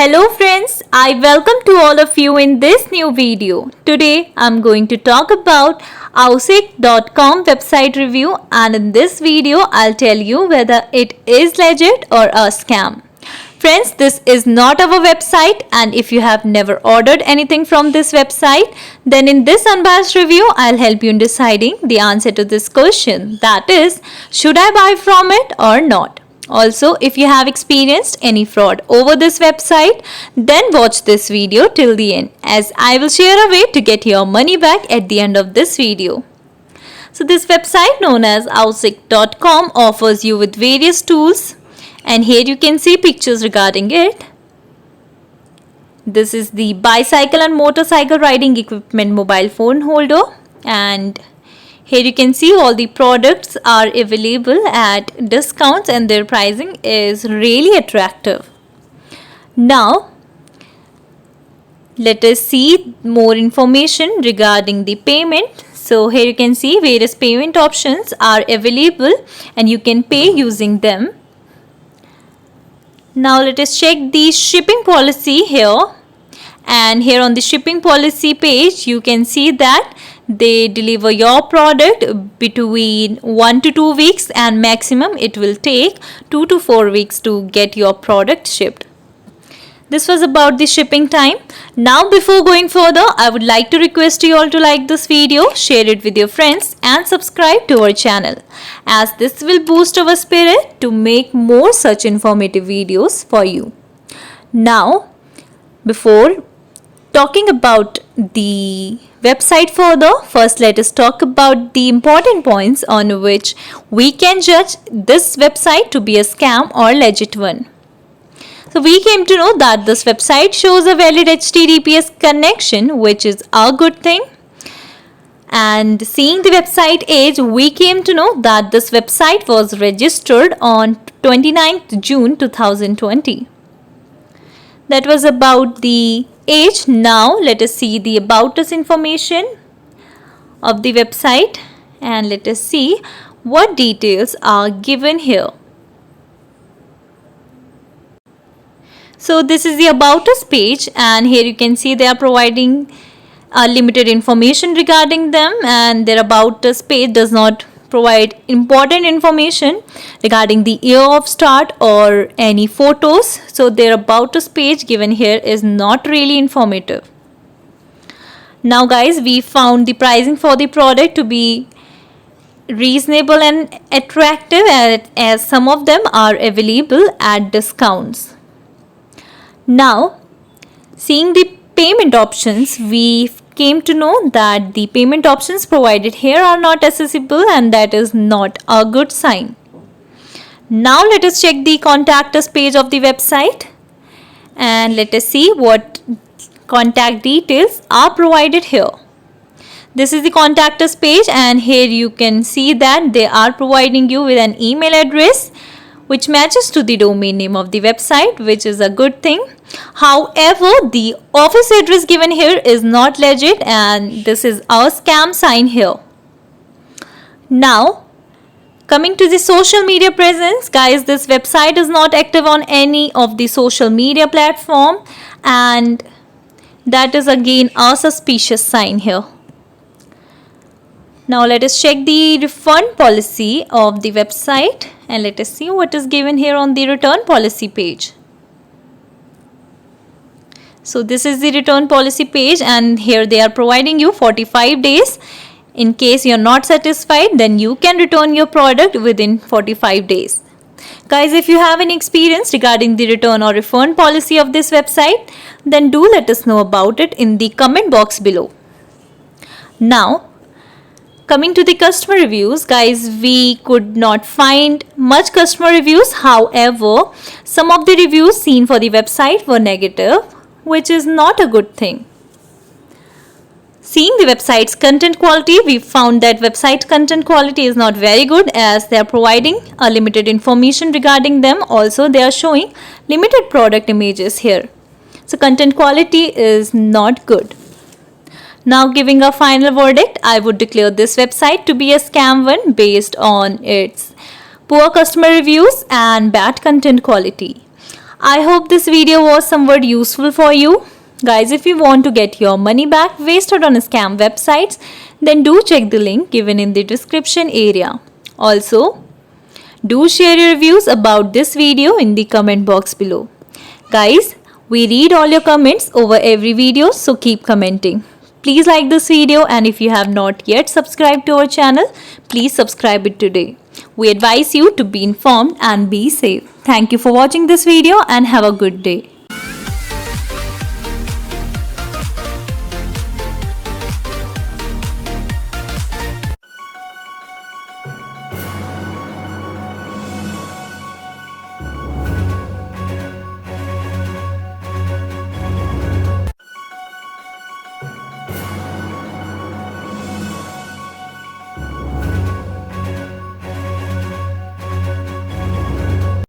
Hello friends, I welcome to all of you in this new video. Today I'm going to talk about Awsik.com website review, and in this video I'll tell you whether it is legit or a scam. Friends, this is not our website, and if you have never ordered anything from this website, then in this unbiased review I'll help you in deciding the answer to this question, that is, should I buy from it or not? Also, if you have experienced any fraud over this website, then watch this video till the end, as I will share a way to get your money back at the end of this video. So this website known as Awsik.com offers you with various tools, and here you can see pictures regarding it. This is the bicycle and motorcycle riding equipment mobile phone holder, and here you can see all the products are available at discounts and their pricing is really attractive. Now, let us see more information regarding the payment. So here you can see various payment options are available and you can pay using them. Now let us check the shipping policy here. And here on the shipping policy page, you can see that they deliver your product between 1 to 2 weeks, and maximum it will take 2 to 4 weeks to get your product shipped. This was about the shipping time. Now before going further, I would like to request you all to like this video, share it with your friends and subscribe to our channel, as this will boost our spirit to make more such informative videos for you. Now, before talking about the website further, first let us talk about the important points on which we can judge this website to be a scam or legit one. So we came to know that this website shows a valid HTTPS connection, which is a good thing. And seeing the website age, we came to know that this website was registered on 29th June 2020. That was about the age. Now let us see the about us information of the website, and let us see what details are given here. So this is the about us page, and here you can see they are providing limited information regarding them, and their about us page does not provide important information regarding the year of start or any photos. So their about us page given here is not really informative. Now guys, we found the pricing for the product to be reasonable and attractive, as some of them are available at discounts. Now, seeing the payment options, we came to know that the payment options provided here are not accessible, and that is not a good sign. Now let us check the contact us page of the website, and let us see what contact details are provided here. This is the contact us page, and here you can see that they are providing you with an email address which matches to the domain name of the website, which is a good thing. However, the office address given here is not legit, and this is our scam sign here. Now, coming to the social media presence, guys, this website is not active on any of the social media platform, and that is again a suspicious sign here. Now let us check the refund policy of the website, and let us see what is given here on the return policy page. So this is the return policy page, and here they are providing you 45 days. In case you are not satisfied, then you can return your product within 45 days. Guys, if you have any experience regarding the return or refund policy of this website, then do let us know about it in the comment box below. Now, coming to the customer reviews, guys, we could not find much customer reviews. However, some of the reviews seen for the website were negative, which is not a good thing. Seeing the website's content quality, we found that website content quality is not very good, as they are providing a limited information regarding them. Also, they are showing limited product images here. So content quality is not good. Now, giving a final verdict, I would declare this website to be a scam one based on its poor customer reviews and bad content quality. I hope this video was somewhat useful for you. Guys, if you want to get your money back wasted on scam websites, then do check the link given in the description area. Also, do share your reviews about this video in the comment box below. Guys, we read all your comments over every video, so keep commenting. Please like this video, and if you have not yet subscribed to our channel, please subscribe it today. We advise you to be informed and be safe. Thank you for watching this video and have a good day.